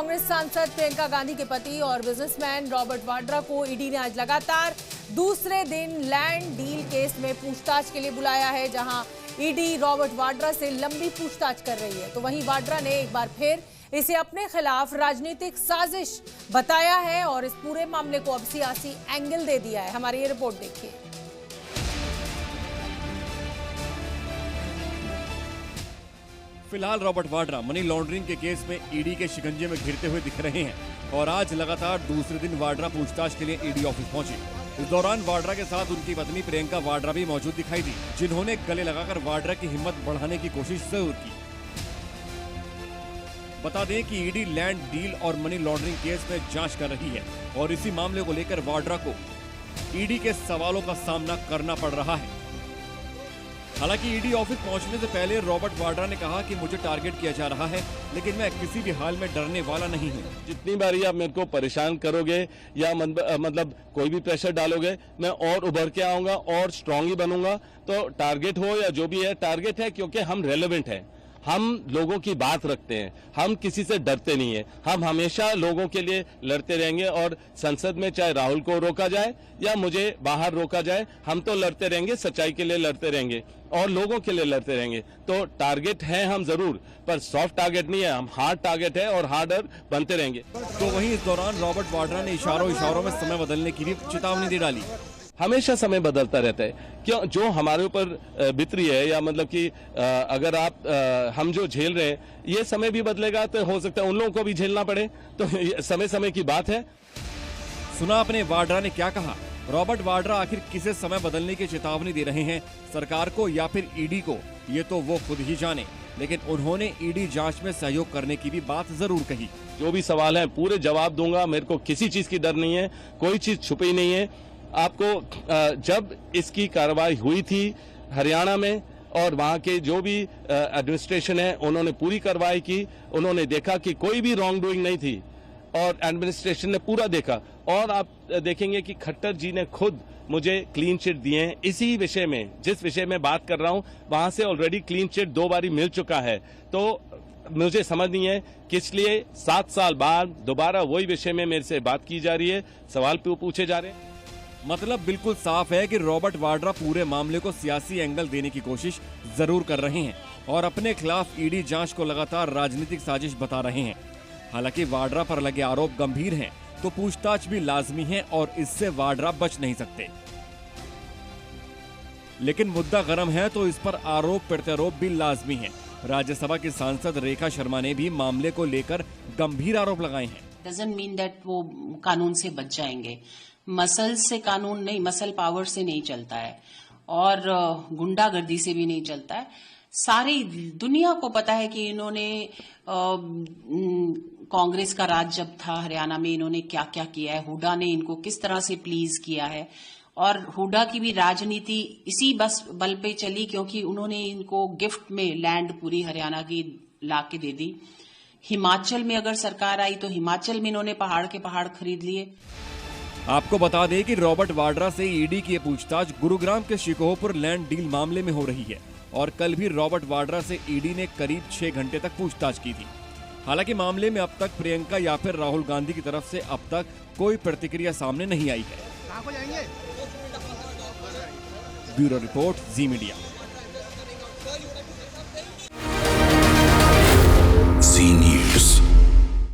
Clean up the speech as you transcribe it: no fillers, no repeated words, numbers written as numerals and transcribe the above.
कांग्रेस सांसद प्रियंका गांधी के पति और बिजनेसमैन रॉबर्ट वाड्रा को ईडी ने आज लगातार दूसरे दिन लैंड डील केस में पूछताछ के लिए बुलाया है, जहां ईडी रॉबर्ट वाड्रा से लंबी पूछताछ कर रही है। तो वहीं वाड्रा ने एक बार फिर इसे अपने खिलाफ राजनीतिक साजिश बताया है और इस पूरे मामले को अब सियासी एंगल दे दिया है। हमारी ये रिपोर्ट देखिए। फिलहाल रॉबर्ट वाड्रा मनी लॉन्ड्रिंग के केस में ईडी के शिकंजे में घिरते हुए दिख रहे हैं और आज लगातार दूसरे दिन वाड्रा पूछताछ के लिए ईडी ऑफिस पहुंचे। इस दौरान वाड्रा के साथ उनकी पत्नी प्रियंका वाड्रा भी मौजूद दिखाई दी, जिन्होंने गले लगाकर वाड्रा की हिम्मत बढ़ाने की कोशिश जरूर की। बता दें कि ईडी लैंड डील और मनी लॉन्ड्रिंग केस में जांच कर रही है और इसी मामले को लेकर वाड्रा को ईडी के सवालों का सामना करना पड़ रहा है। हालांकि ईडी ऑफिस पहुंचने से पहले रॉबर्ट वाड्रा ने कहा कि मुझे टारगेट किया जा रहा है, लेकिन मैं किसी भी हाल में डरने वाला नहीं हूं। जितनी बारी आप मेरे को परेशान करोगे या मतलब कोई भी प्रेशर डालोगे, मैं और उभर के आऊंगा और स्ट्रांगली बनूंगा। तो टारगेट हो या जो भी है, टारगेट है क्योंकि हम रेलेवेंट हैं, हम लोगों की बात रखते हैं, हम किसी से डरते नहीं है। हम हमेशा लोगों के लिए लड़ते रहेंगे और संसद में चाहे राहुल को रोका जाए या मुझे बाहर रोका जाए, हम तो लड़ते रहेंगे, सच्चाई के लिए लड़ते रहेंगे और लोगों के लिए लड़ते रहेंगे। तो टारगेट है हम जरूर, पर सॉफ्ट टारगेट नहीं है, हम हार्ड टारगेट है और हार्डर बनते रहेंगे। तो वहीं इस दौरान रॉबर्ट वाड्रा ने इशारों में समय बदलने की भी चेतावनी दे डाली। हमेशा समय बदलता रहता है, क्यों जो हमारे ऊपर बीत रही है या मतलब कि अगर हम जो झेल रहे हैं, ये समय भी बदलेगा तो हो सकता है उन लोगों को भी झेलना पड़े। तो समय की बात है। सुना आपने वाड्रा ने क्या कहा। रॉबर्ट वाड्रा आखिर किसे समय बदलने की चेतावनी दे रहे हैं, सरकार को या फिर ईडी को, ये तो वो खुद ही जाने। लेकिन उन्होंने ईडी जांच में सहयोग करने की भी बात जरूर कही। जो भी सवाल है पूरे जवाब दूंगा, मेरे को किसी चीज की डर नहीं है, कोई चीज छुपी नहीं है। आपको जब इसकी कार्रवाई हुई थी हरियाणा में और वहां के जो भी एडमिनिस्ट्रेशन है, उन्होंने पूरी कार्रवाई की, उन्होंने देखा कि कोई भी रॉन्ग डूइंग नहीं थी और एडमिनिस्ट्रेशन ने पूरा देखा। और आप देखेंगे कि खट्टर जी ने खुद मुझे क्लीन चिट दिए हैं इसी विषय में, जिस विषय में बात कर रहा हूं, वहां से ऑलरेडी क्लीन चिट 2 बारी मिल चुका है। तो मुझे समझ नहीं है कि इसलिए 7 साल बाद दोबारा वही विषय में मेरे से बात की जा रही है, सवाल पूछे जा रहे हैं। मतलब बिल्कुल साफ है कि रॉबर्ट वाड्रा पूरे मामले को सियासी एंगल देने की कोशिश जरूर कर रहे हैं और अपने खिलाफ ईडी जांच को लगातार राजनीतिक साजिश बता रहे हैं। हालांकि वाड्रा पर लगे आरोप गंभीर हैं, तो पूछताछ भी लाजमी है और इससे वाड्रा बच नहीं सकते। लेकिन मुद्दा गर्म है तो इस पर आरोप प्रत्यारोप भी लाजमी है। राज्यसभा की सांसद रेखा शर्मा ने भी मामले को लेकर गंभीर आरोप लगाए हैं। डजंट मीन दैट वो कानून से बच जाएंगे। मसल से कानून नहीं, मसल पावर से नहीं चलता है और गुंडागर्दी से भी नहीं चलता है। सारी दुनिया को पता है कि इन्होंने कांग्रेस का राज जब था हरियाणा में, इन्होंने क्या क्या किया है, हुड्डा ने इनको किस तरह से प्लीज किया है। और हुड्डा की भी राजनीति इसी बस बल पे चली क्योंकि उन्होंने इनको गिफ्ट में लैंड पूरी हरियाणा की ला के दे दी। हिमाचल में अगर सरकार आई तो हिमाचल में इन्होंने पहाड़ के पहाड़ खरीद लिए। आपको बता दें कि रॉबर्ट वाड्रा से ईडी की पूछताछ गुरुग्राम के शिकोहपुर लैंड डील मामले में हो रही है और कल भी रॉबर्ट वाड्रा से ईडी ने करीब 6 घंटे तक पूछताछ की थी। हालांकि मामले में अब तक प्रियंका या फिर राहुल गांधी की तरफ से अब तक कोई प्रतिक्रिया सामने नहीं आई है। ब्यूरो रिपोर्ट, जी मीडिया।